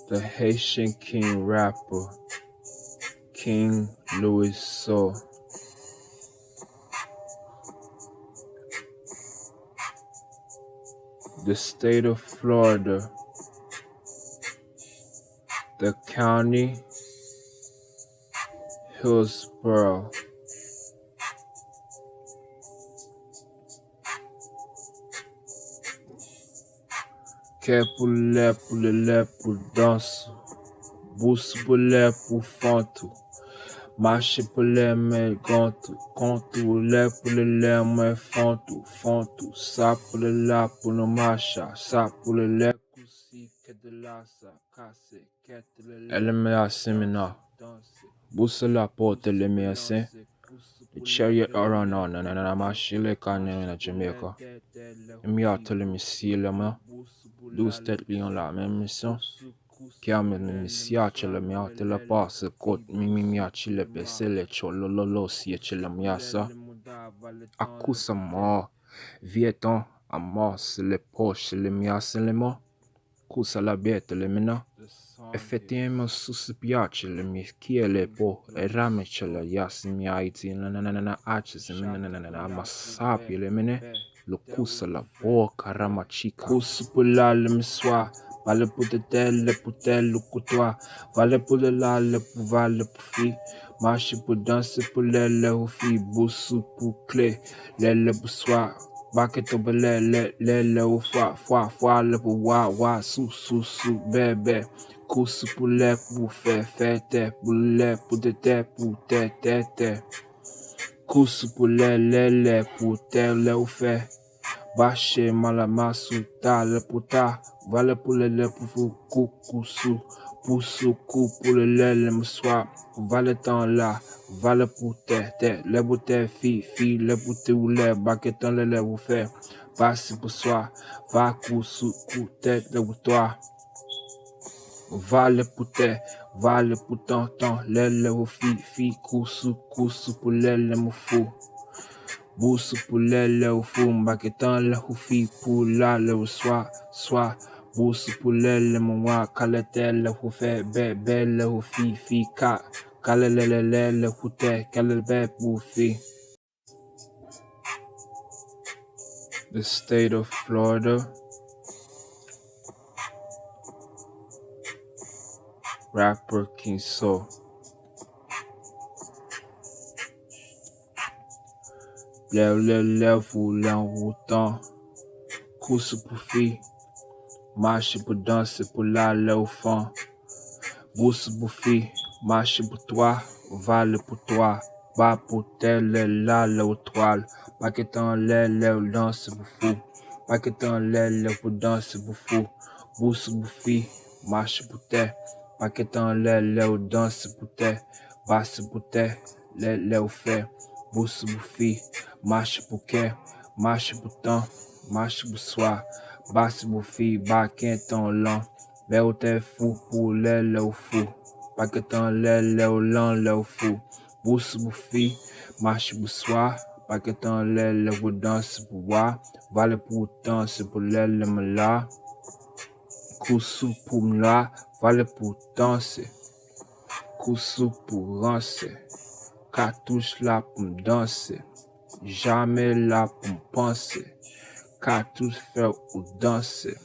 The Haitian King rapper, King Louis Soul. The state of Florida, the county, Hillsborough. Kepule pulele dansu, busbule fantu, mashipule me gantu, kantu le pulele me fantu, sapule la puno masha, sapule le kusi kedelasa, kase ketele. Elemea seminar, busala porte le mease. The chariot around on and mashile kane in Jamaica. Me a tell me see lama. Do steadily on la même mission. Chiame mi siace la mia te la passa cot mi acile pe sele cholo lolo si ce la mia sa. Accusa mo. Vieton a mos le poche le mia se le mo. Cusa la bete le mina. Effettivamente su spiace le mie chiele po e rame ce la yasi mi aiti na ace se na masapi le mene. Lo kusa la boca ramachika. Kusu pula le miswa. Vale pour de tel, pour tel, le coutoir. Vale pour le la, le pour vale pour fi. Marche pour danser pour le ou fi. Boussou pour clé. Le pour soir. Baket au belé, le ou foi, le pour wa, sou, bébé. Kusu pour le pour faire, pour le pour de pour te. Kusu pour le pour tel, le ou fait. Bache malamasu ta le puta, vale pour le pour kukusu, poussou coup pour le m'soir, vale temps là, vale pour te, le bouté fi, le bouté ou le baqueton le vous fait, passe pour soi, va cousu, coup tête le boutoir, vale pour te, vale pour ton, le vous fi, cousu pour le me fou. Boussou pour le ou fou, m'baketan le ou fi pour la le ou soit, boussou pour le moi, calete le ou fait, bébé le ou fi, kale le ou te, kale be pour fi. The state of Florida, rapper King Soul. Le voulait autant, course pour fi, marche pour danser pour la le au fond, bourse pour fi, marche pour toi, vale pour toi, bas pour tel la le au toile, paquetant le danse pour fou, paquetant le pour danse pour fou, bourse pour fi, marche pour te, paquetant le danse pour te, basse pour te, le au fait. Bourse pour fi, marche pour que, marche pour temps, marche pour soi, basse pour fi, bas quinton long, béo te fou pour le ou fou, pas que ton le ou long le fou, bourse pour fi, marche pour soi, pas que ton le ou danse pour boire, vale pour temps, c'est pour le me la, coussou pour m'la, vale pour danser, coussou pour rancer. Cartouche là pour me danser, jamais là pour me penser. Cartouche faire ou danser,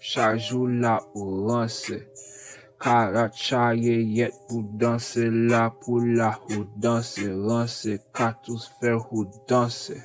chaque jour là ou rancer. Karachaye yet pour danser là pour la ou danser, rancer. Cartouche faire ou danser.